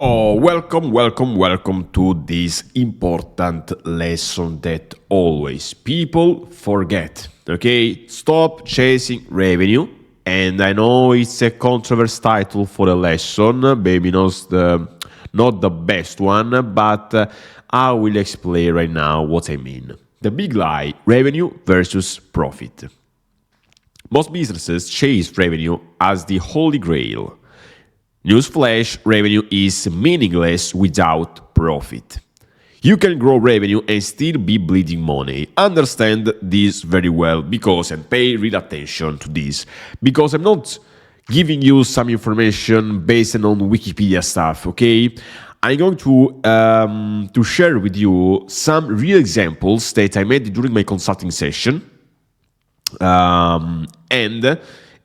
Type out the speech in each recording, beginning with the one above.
Oh, welcome to this important lesson that always people forget. Okay, stop chasing revenue. And I know it's a controversial title for a lesson, maybe not the best one, but I will explain right now what I mean. The big lie: revenue versus profit. Most businesses chase revenue as the holy grail. Newsflash: revenue is meaningless without profit. You can grow revenue and still be bleeding money. Understand this very well and pay real attention to this because I'm not giving you some information based on Wikipedia stuff, okay? I'm going to share with you some real examples that I made during my consulting session. And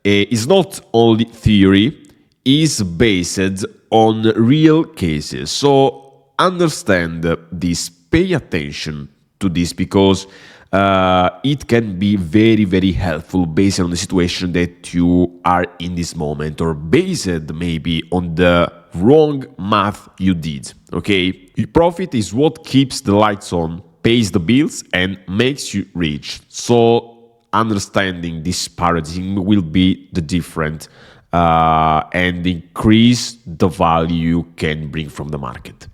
it's not only theory, is based on real cases. So understand this, pay attention to this because it can be very, very helpful based on the situation that you are in this moment or based maybe on the wrong math you did. Okay, profit is what keeps the lights on, pays the bills, and makes you rich. So understanding this paradigm will be the different and increase the value you can bring from the market.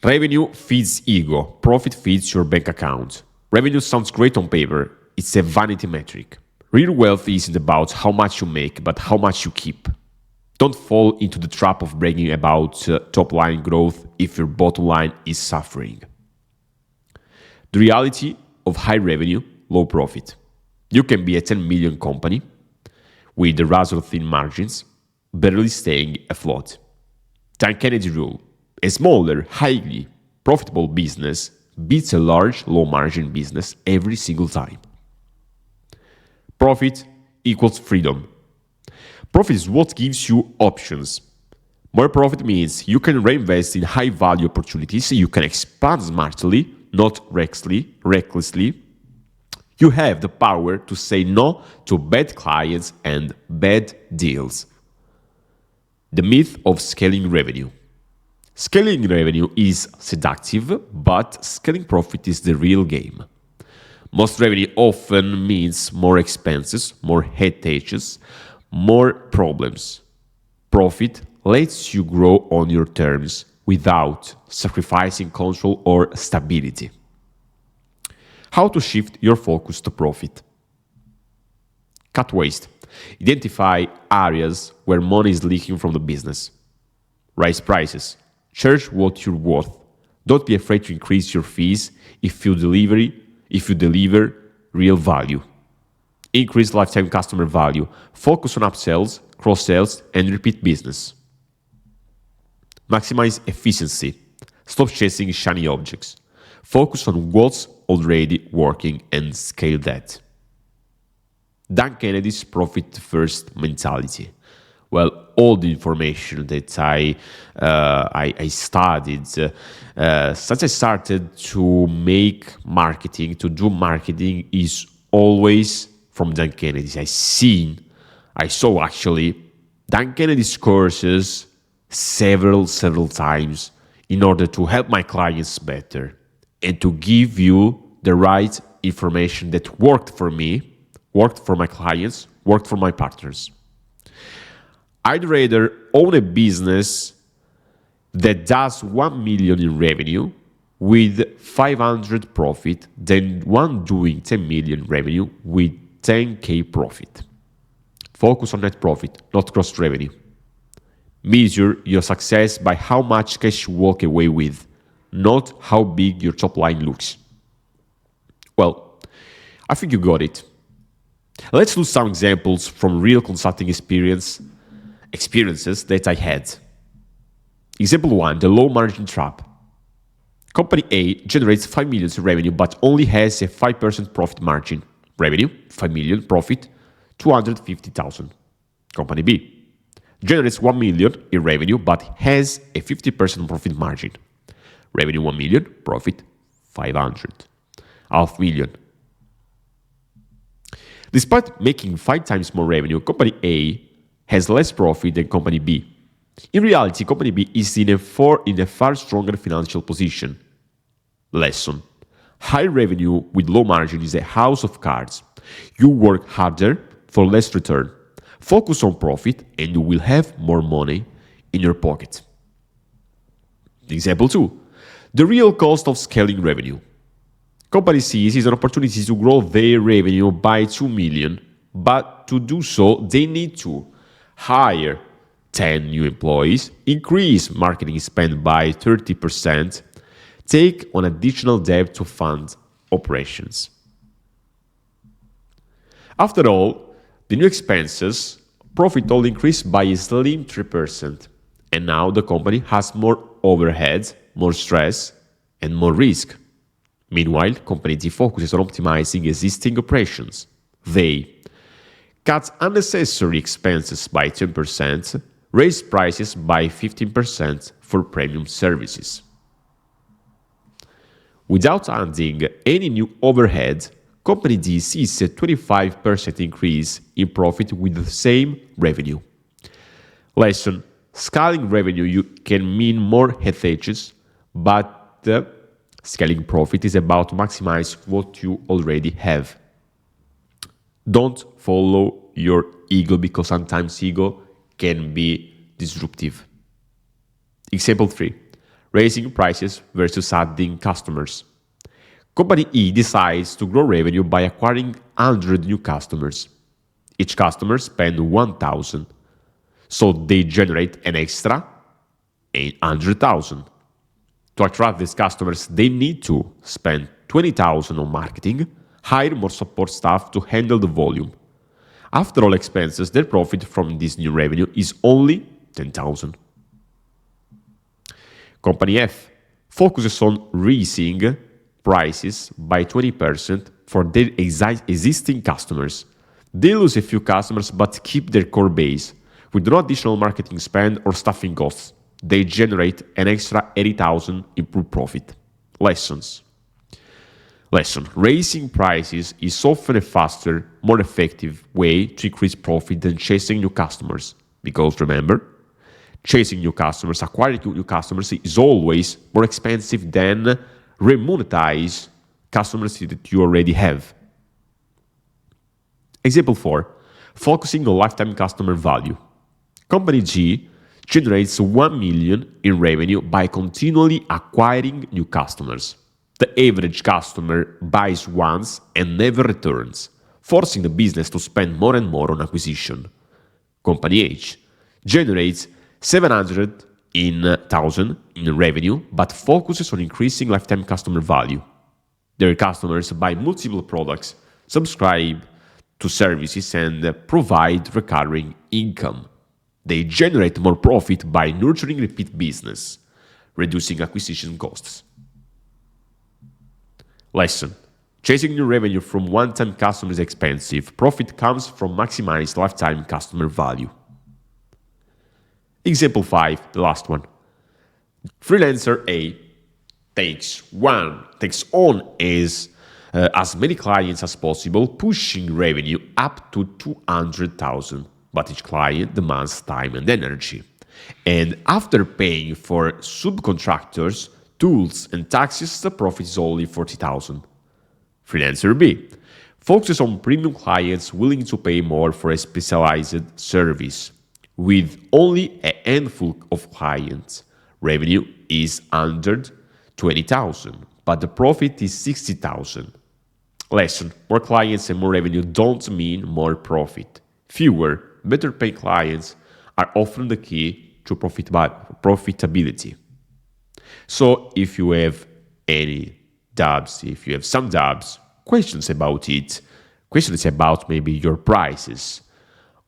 Revenue feeds ego, profit feeds your bank account. Revenue sounds great on paper, it's a vanity metric. Real wealth isn't about how much you make, but how much you keep. Don't fall into the trap of bragging about top line growth if your bottom line is suffering. The reality of high revenue, low profit. You can be a 10 million company with razor thin margins, barely staying afloat. Dan Kennedy rule: a smaller, highly profitable business beats a large, low margin business every single time. Profit equals freedom. Profit is what gives you options. More profit means you can reinvest in high value opportunities, you can expand smartly, not recklessly. You have the power to say no to bad clients and bad deals. The myth of scaling revenue. Scaling revenue is seductive, but scaling profit is the real game. Most revenue often means more expenses, more headaches, more problems. Profit lets you grow on your terms without sacrificing control or stability. How to shift your focus to profit. Cut waste. Identify areas where money is leaking from the business. Raise prices. Charge what you're worth. Don't be afraid to increase your fees if you deliver real value. Increase lifetime customer value. Focus on upsells, cross-sells, and repeat business. Maximize efficiency. Stop chasing shiny objects. Focus on what's already working and scale that. Dan Kennedy's profit first mentality. Well, all the information that I studied since I started to make marketing, to do marketing, is always from Dan Kennedy. I saw actually Dan Kennedy's courses several times in order to help my clients better and to give you the right information that worked for me, worked for my clients, worked for my partners. I'd rather own a business that does 1 million in revenue with 500 profit than one doing 10 million revenue with 10k profit. Focus on net profit, not gross revenue. Measure your success by how much cash you walk away with, not how big your top line looks. Well, I think you got it. Let's do some examples from real consulting experiences that I had. Example 1, the low margin trap. Company A generates 5 million in revenue but only has a 5% profit margin. Revenue, 5 million, profit, 250,000. Company B generates 1 million in revenue but has a 50% profit margin. Revenue 1 million, profit 500. Half million. Despite making 5 times more revenue, Company A has less profit than Company B. In reality, company B is in a far stronger financial position. Lesson. High revenue with low margin is a house of cards. You work harder for less return. Focus on profit and you will have more money in your pocket. Example 2. The real cost of scaling revenue. Company C sees an opportunity to grow their revenue by 2 million, but to do so, they need to hire 10 new employees, increase marketing spend by 30%, take on additional debt to fund operations. After all, the new expenses, profit all increased by a slim 3%, and now the company has more overhead, more stress, and more risk. Meanwhile, company D focuses on optimizing existing operations. They cut unnecessary expenses by 10%, raise prices by 15% for premium services. Without adding any new overhead, company D sees a 25% increase in profit with the same revenue. Lesson: scaling revenue can mean more headaches, but scaling profit is about maximize what you already have. Don't follow your ego because sometimes ego can be disruptive. Example 3. Raising prices versus adding customers. Company E decides to grow revenue by acquiring 100 new customers. Each customer spends 1,000, so they generate an extra 800,000. To attract these customers, they need to spend 20,000 on marketing, hire more support staff to handle the volume. After all expenses, their profit from this new revenue is only 10,000. Company F focuses on raising prices by 20% for their existing customers. They lose a few customers but keep their core base. With no additional marketing spend or staffing costs, they generate an extra 80,000 improved profit. Lesson. Raising prices is often a faster, more effective way to increase profit than chasing new customers. Because remember, chasing new customers, acquiring new customers is always more expensive than remonetize customers that you already have. Example 4. Focusing on lifetime customer value. Company G generates 1 million in revenue by continually acquiring new customers. The average customer buys once and never returns, forcing the business to spend more and more on acquisition. Company H generates 700,000 in revenue but focuses on increasing lifetime customer value. Their customers buy multiple products, subscribe to services, and provide recurring income. They generate more profit by nurturing repeat business, reducing acquisition costs. Lesson. Chasing new revenue from one-time customers is expensive. Profit comes from maximized lifetime customer value. Example 5, the last one. Freelancer A takes on as many clients as possible, pushing revenue up to 200,000. But each client demands time and energy. And after paying for subcontractors, tools, and taxes, the profit is only 40,000. Freelancer B focuses on premium clients willing to pay more for a specialized service. With only a handful of clients, revenue is under 20,000, but the profit is 60,000. Lesson. More clients and more revenue don't mean more profit. Fewer, better paid clients are often the key to profitability. So if you have any doubts, if you have some doubts, questions about it, questions about maybe your prices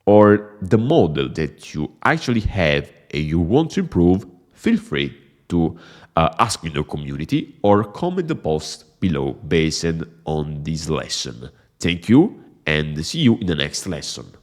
or the model that you actually have and you want to improve, feel free to ask in the community or comment the post below based on this lesson. Thank you and see you in the next lesson.